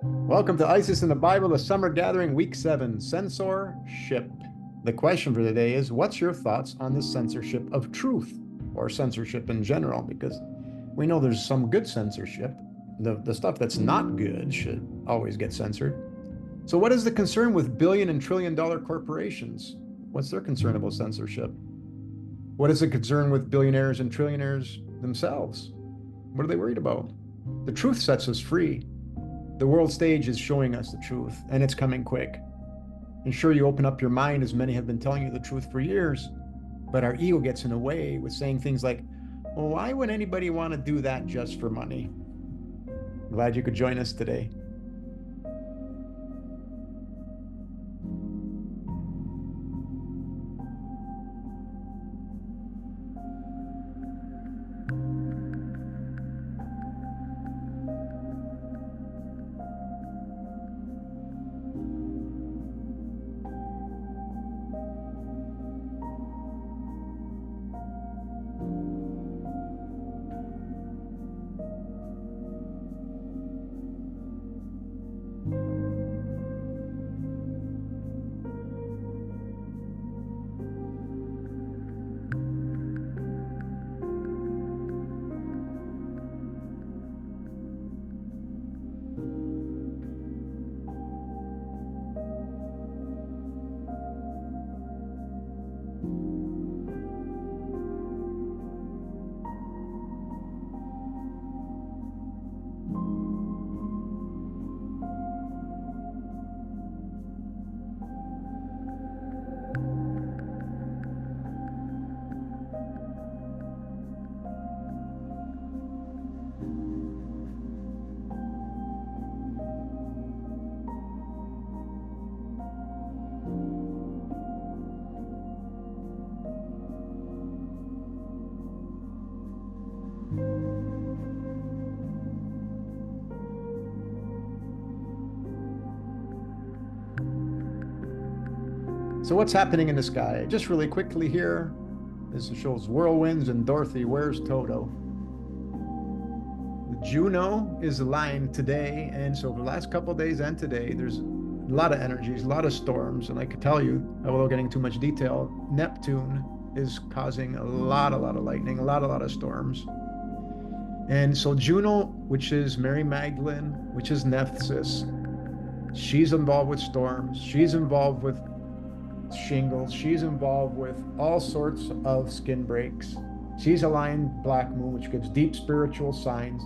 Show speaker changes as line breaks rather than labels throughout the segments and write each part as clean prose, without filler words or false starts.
Welcome to ISIS in the Bible, the Summer Gathering, Week 7, Censorship. The question for today is, what's your thoughts on the censorship of truth, or censorship in general? Because we know there's some good censorship. The stuff that's not good should always get censored. So what is the concern with billion and trillion dollar corporations? What's their concern about censorship? What is the concern with billionaires and trillionaires themselves? What are they worried about? The truth sets us free. The world stage is showing us the truth, and it's coming quick. And sure, you open up your mind, as many have been telling you the truth for years, but our ego gets in the way with saying things like, well, why would anybody want to do that just for money? Glad you could join us today. So what's happening in the sky? Just really quickly here, this shows whirlwinds and Dorothy, where's Toto? Juno is aligned today, and so for the last couple of days and today, there's a lot of energies, a lot of storms, and I could tell you, without getting too much detail, Neptune is causing a lot of lightning, a lot of storms. And so Juno, which is Mary Magdalene, which is Nephthys, she's involved with storms, she's involved with shingles, she's involved with all sorts of skin breaks. She's aligned Black Moon, which gives deep spiritual signs,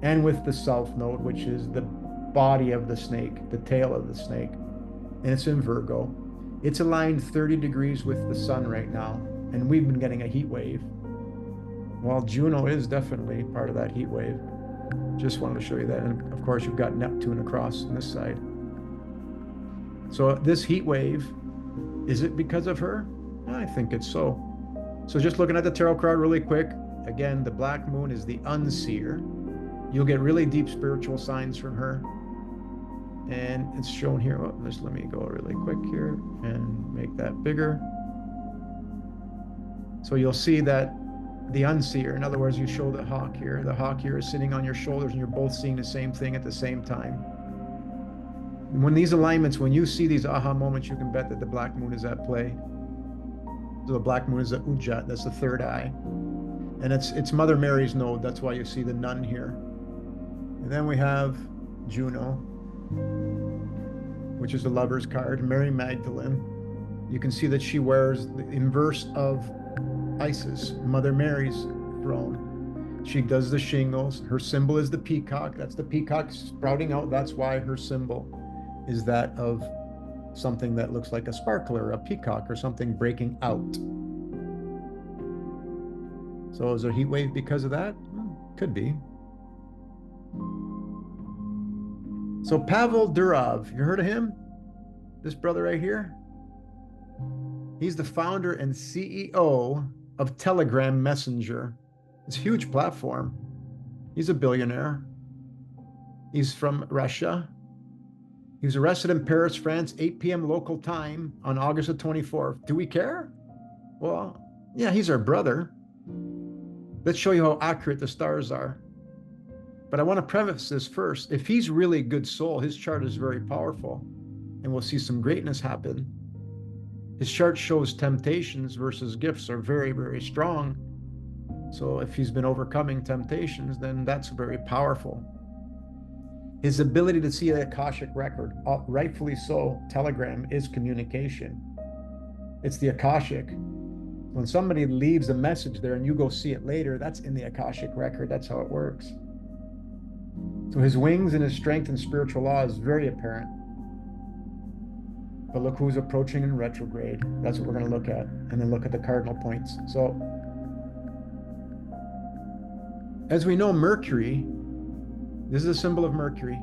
and with the South Node, which is the body of the snake, the tail of the snake, and it's in Virgo. It's aligned 30 degrees with the sun right now, and we've been getting a heat wave. Well, Juno is definitely part of that heat wave. Just wanted to show you that. And of course, you've got Neptune across on this side. So this heat wave, is it because of her? I think it's so. So just looking at the tarot card really quick, again, the Black Moon is the unseer. You'll get really deep spiritual signs from her. And it's shown here. Oh, just let me go really quick here and make that bigger. So you'll see that the unseer, in other words, you show the hawk here. The hawk here is sitting on your shoulders, and you're both seeing the same thing at the same time. When these alignments, when you see these aha moments, you can bet that the Black Moon is at play. So the Black Moon is the Ujjat, that's the third eye. And it's Mother Mary's node, that's why you see the nun here. And then we have Juno, which is the Lover's card, Mary Magdalene. You can see that she wears the inverse of Isis, Mother Mary's throne. She does the shingles. Her symbol is the peacock. That's the peacock sprouting out. That's why her symbol is that of something that looks like a sparkler, a peacock, or something breaking out. So is there a heat wave because of that? Could be. So Pavel Durov, you heard of him? This brother right here? He's the founder and CEO of Telegram Messenger. It's a huge platform. He's a billionaire. He's from Russia. He was arrested in Paris, France, 8 p.m. local time on August the 24th. Do we care? Well, yeah, he's our brother. Let's show you how accurate the stars are. But I want to preface this first. If he's really a good soul, his chart is very powerful, and we'll see some greatness happen. His chart shows temptations versus gifts are very, very strong. So if he's been overcoming temptations, then that's very powerful. His ability to see the Akashic record, rightfully so, telegram is communication. It's the Akashic. When somebody leaves a message there and you go see it later, that's in the Akashic record. That's how it works. So his wings and his strength and spiritual law is very apparent. But look who's approaching in retrograde. That's what we're going to look at. And then look at the cardinal points. So as we know, Mercury, this is a symbol of Mercury.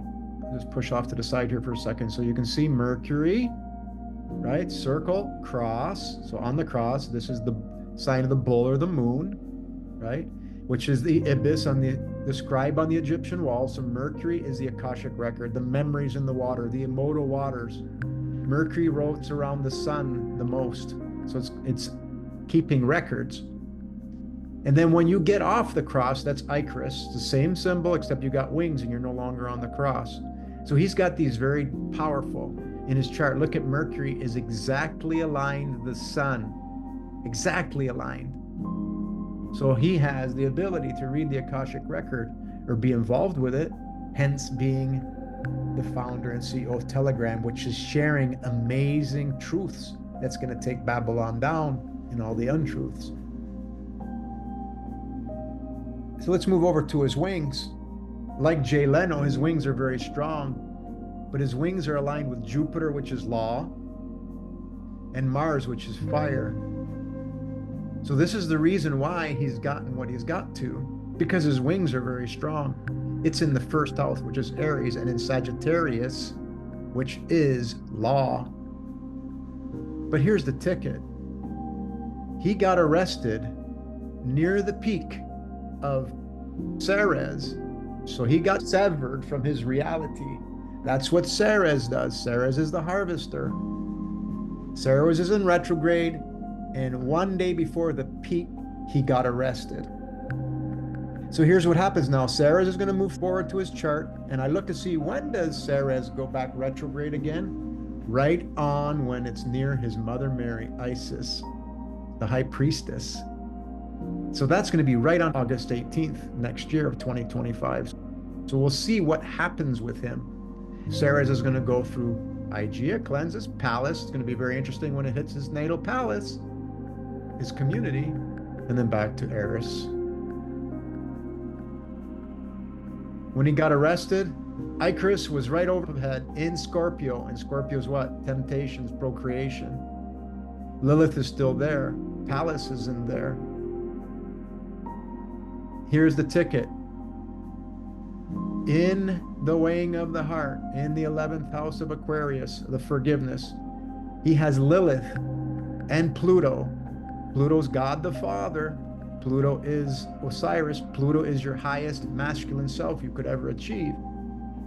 Just push off to the side here for a second. So you can see Mercury, right? Circle, cross. So on the cross, this is the sign of the bull or the moon, right? Which is the ibis on the scribe on the Egyptian wall. So Mercury is the Akashic record, the memories in the water, the immortal waters. Mercury rotates around the sun the most. So it's keeping records. And then when you get off the cross, that's Icarus, the same symbol, except you got wings and you're no longer on the cross. So he's got these very powerful in his chart. Look at Mercury is exactly aligned the sun, exactly aligned. So he has the ability to read the Akashic record or be involved with it, hence being the founder and CEO of Telegram, which is sharing amazing truths that's going to take Babylon down and all the untruths. So let's move over to his wings. Like Jay Leno, his wings are very strong, but his wings are aligned with Jupiter, which is law, and Mars, which is fire. So this is the reason why he's gotten what he's got to, because his wings are very strong. It's in the first house, which is Aries, and in Sagittarius, which is law. But here's the ticket. He got arrested near the peak of Ceres. So he got severed from his reality. That's what Ceres does. Ceres is the harvester. Ceres is in retrograde, and one day before the peak, he got arrested. So here's what happens now. Ceres is going to move forward to his chart, and I look to see when does Ceres go back retrograde again? Right on when it's near his mother Mary, Isis, the high priestess. So that's going to be right on August 18th next year of 2025. So we'll see what happens with him. Ceres is going to go through Aegea, cleanses, palace. It's going to be very interesting when it hits his natal palace, his community, and then back to Eris. When he got arrested, Icarus was right overhead in Scorpio. And Scorpio is what? Temptations, procreation. Lilith is still there. Pallas is in there. Here's the ticket. In the weighing of the heart, in the 11th house of Aquarius, the forgiveness, he has Lilith and Pluto. Pluto's God the Father. Pluto is Osiris. Pluto is your highest masculine self you could ever achieve.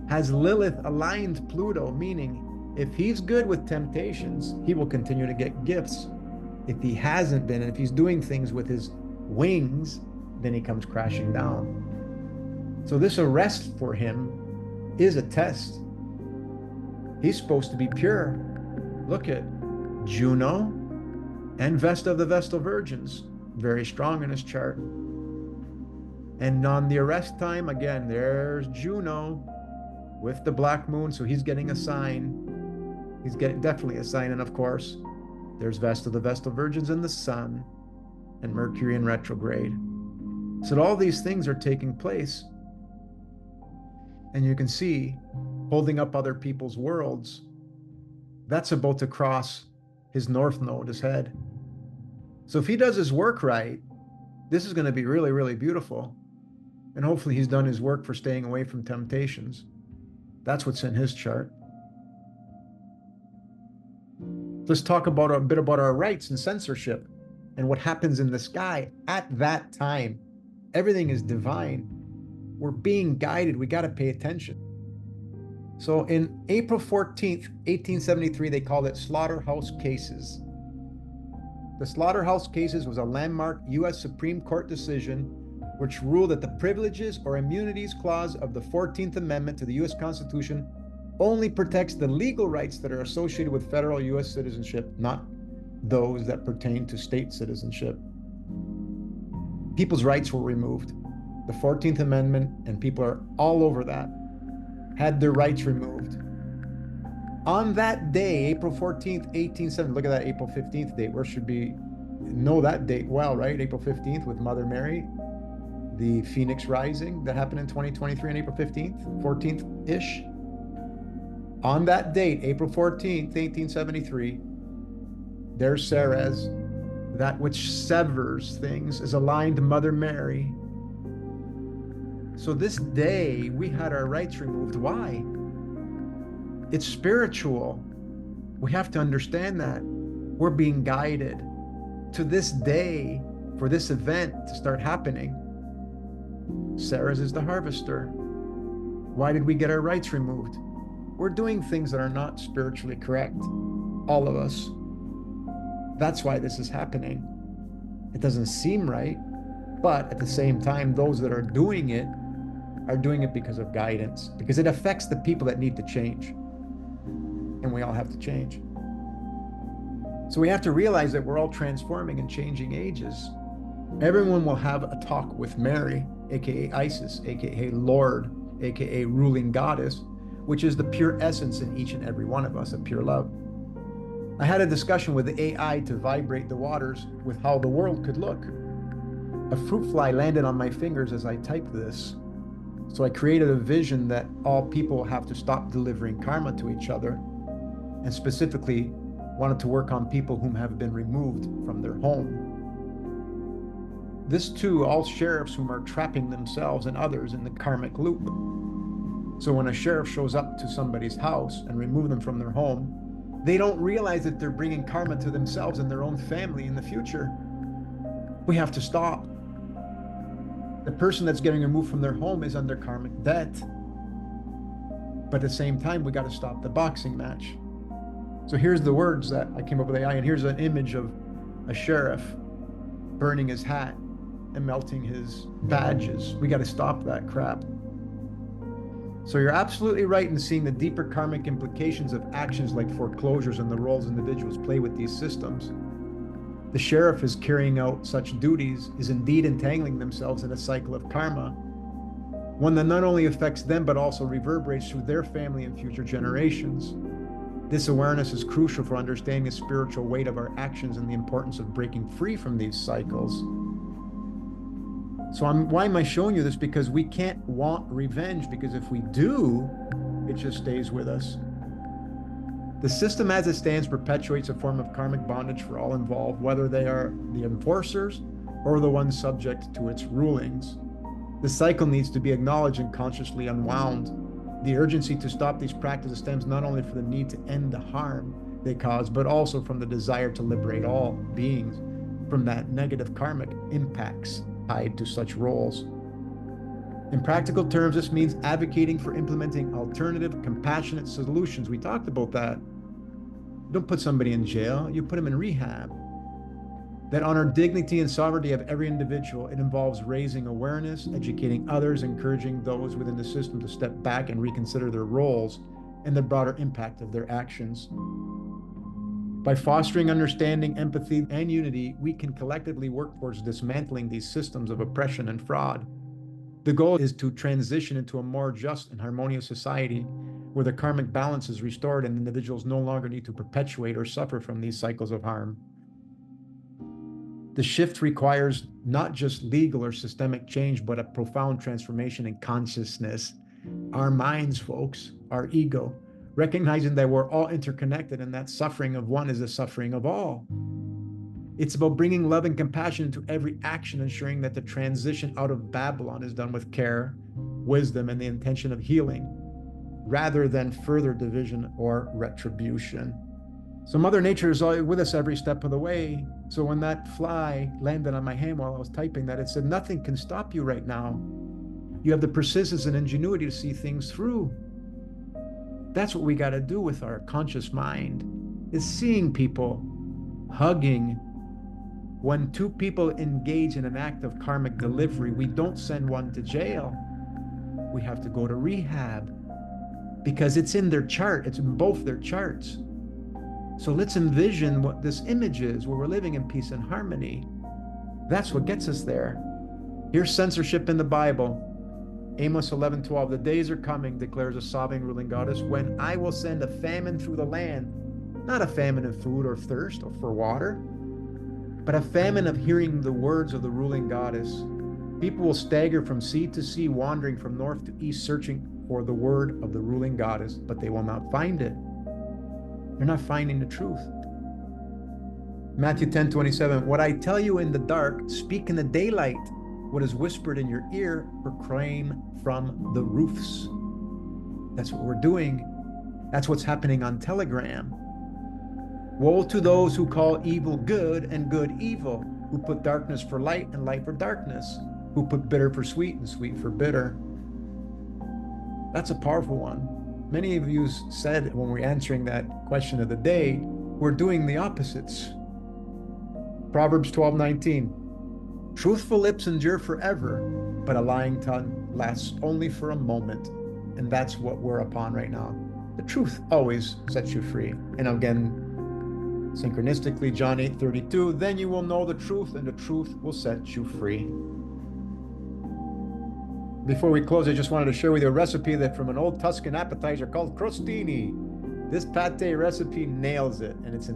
Has Lilith aligned Pluto, meaning if he's good with temptations, he will continue to get gifts. If he hasn't been, and if he's doing things with his wings, then he comes crashing down. So this arrest for him is a test. He's supposed to be pure. Look at Juno and Vesta of the Vestal Virgins, very strong in his chart. And on the arrest time, again, there's Juno with the black moon, so he's getting a sign. He's getting definitely a sign, and of course, there's Vesta of the Vestal Virgins and the sun, and Mercury in retrograde. So all these things are taking place. And you can see, holding up other people's worlds, that's about to cross his north node, his head. So if he does his work right, this is going to be really, really beautiful. And hopefully he's done his work for staying away from temptations. That's what's in his chart. Let's talk about a bit about our rights and censorship and what happens in the sky at that time. Everything is divine. We're being guided. We got to pay attention. So in April 14th, 1873, they called it Slaughterhouse Cases. The Slaughterhouse Cases was a landmark U.S. Supreme Court decision which rule that the privileges or immunities clause of the 14th Amendment to the U.S. Constitution only protects the legal rights that are associated with federal U.S. citizenship, not those that pertain to state citizenship. People's rights were removed. The 14th Amendment, and people are all over that, had their rights removed. On that day, April 14th, 1870, look at that April 15th date. Where should we know that date well, right? April 15th with Mother Mary, the Phoenix Rising that happened in 2023 on April 15th, 14th-ish. On that date, April 14th, 1873, there's Ceres, that which severs things is aligned to Mother Mary. So this day, we had our rights removed. Why? It's spiritual. We have to understand that. We're being guided to this day for this event to start happening. Ceres is the harvester. Why did we get our rights removed? We're doing things that are not spiritually correct. All of us. That's why this is happening. It doesn't seem right, but at the same time, those that are doing it because of guidance, because it affects the people that need to change. And we all have to change. So we have to realize that we're all transforming and changing ages. Everyone will have a talk with Mary, aka Isis, aka Lord, aka ruling goddess, which is the pure essence in each and every one of us, a pure love. I had a discussion with the AI to vibrate the waters with how the world could look. A fruit fly landed on my fingers as I typed this. So I created a vision that all people have to stop delivering karma to each other, and specifically wanted to work on people whom have been removed from their home. This too, all sheriffs whom are trapping themselves and others in the karmic loop. So when a sheriff shows up to somebody's house and remove them from their home, they don't realize that they're bringing karma to themselves and their own family in the future. We have to stop. The person that's getting removed from their home is under karmic debt. But at the same time, we got to stop the boxing match. So here's the words that I came up with AI, and here's an image of a sheriff burning his hat and melting his badges. We got to stop that crap. So you're absolutely right in seeing the deeper karmic implications of actions like foreclosures and the roles individuals play with these systems. The sheriff is carrying out such duties is indeed entangling themselves in a cycle of karma, one that not only affects them but also reverberates through their family and future generations. This awareness is crucial for understanding the spiritual weight of our actions and the importance of breaking free from these cycles. So why am I showing you this? Because we can't want revenge, because if we do, it just stays with us. The system as it stands perpetuates a form of karmic bondage for all involved, whether they are the enforcers or the ones subject to its rulings. The cycle needs to be acknowledged and consciously unwound. The urgency to stop these practices stems not only from the need to end the harm they cause, but also from the desire to liberate all beings from that negative karmic impacts tied to such roles. In practical terms, this means advocating for implementing alternative, compassionate solutions. We talked about that. You don't put somebody in jail, you put them in rehab. That honor dignity and sovereignty of every individual. It involves raising awareness, educating others, encouraging those within the system to step back and reconsider their roles and the broader impact of their actions. By fostering understanding, empathy, and unity, we can collectively work towards dismantling these systems of oppression and fraud. The goal is to transition into a more just and harmonious society where the karmic balance is restored and individuals no longer need to perpetuate or suffer from these cycles of harm. The shift requires not just legal or systemic change, but a profound transformation in consciousness. Our minds, folks, our ego, recognizing that we're all interconnected and that suffering of one is the suffering of all. It's about bringing love and compassion into every action, ensuring that the transition out of Babylon is done with care, wisdom, and the intention of healing, rather than further division or retribution. So Mother Nature is with us every step of the way. So when that fly landed on my hand while I was typing that, it said, nothing can stop you right now. You have the persistence and ingenuity to see things through. That's what we got to do with our conscious mind, is seeing people, hugging, When two people engage in an act of karmic delivery, we don't send one to jail. We have to go to rehab because it's in their chart. It's in both their charts. So let's envision what this image is, where we're living in peace and harmony. That's what gets us there. Here's censorship in the Bible. Amos 11:12, the days are coming, declares a sovereign ruling goddess, when I will send a famine through the land, not a famine of food or thirst or for water, but a famine of hearing the words of the ruling goddess. People will stagger from sea to sea, wandering from north to east, searching for the word of the ruling goddess, but they will not find it. They're not finding the truth. Matthew 10:27, what I tell you in the dark, speak in the daylight. What is whispered in your ear, proclaim from the roofs. That's what we're doing. That's what's happening on Telegram. Woe to those who call evil good and good evil, who put darkness for light and light for darkness, who put bitter for sweet and sweet for bitter. That's a powerful one. Many of you said when we're answering that question of the day, we're doing the opposites. Proverbs 12:19. Truthful lips endure forever, but a lying tongue lasts only for a moment. And that's what we're upon right now. The truth always sets you free. And again, synchronistically, John 8:32, then you will know the truth, and the truth will set you free. Before we close, I just wanted to share with you a recipe that from an old Tuscan appetizer called crostini. This pate recipe nails it, and it's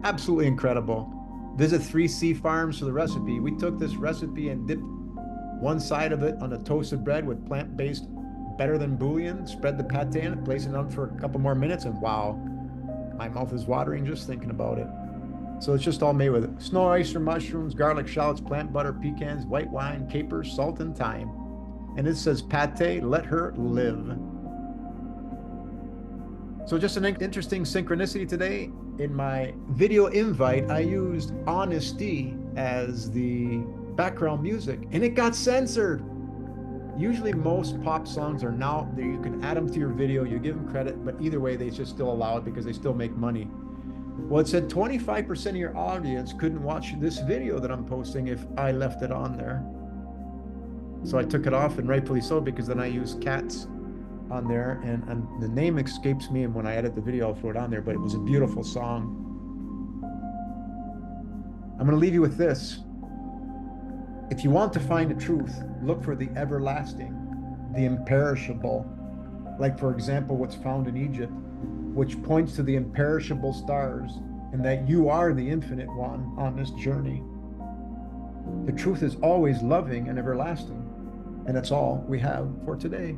absolutely incredible. Visit 3C Farms for the recipe. We took this recipe and dipped one side of it on a toasted bread with plant-based better than bouillon, spread the pate in it, place it on for a couple more minutes, and wow, my mouth is watering just thinking about it. So it's just all made with snow oyster mushrooms, garlic, shallots, plant butter, pecans, white wine, capers, salt, and thyme. And it says, Pate, let her live. So just an interesting synchronicity today. In my video invite, I used Honesty as the background music, and it got censored. Usually most pop songs are now, you can add them to your video, you give them credit, but either way, they just still allow it because they still make money. Well, it said 25% of your audience couldn't watch this video that I'm posting if I left it on there. So I took it off, and rightfully so, because then I use cats on there, and the name escapes me, and when I edit the video, I'll throw it on there, but it was a beautiful song. I'm going to leave you with this. If you want to find the truth, look for the everlasting, the imperishable. Like, for example, what's found in Egypt, which points to the imperishable stars, and that you are the infinite one on this journey. The truth is always loving and everlasting, and that's all we have for today.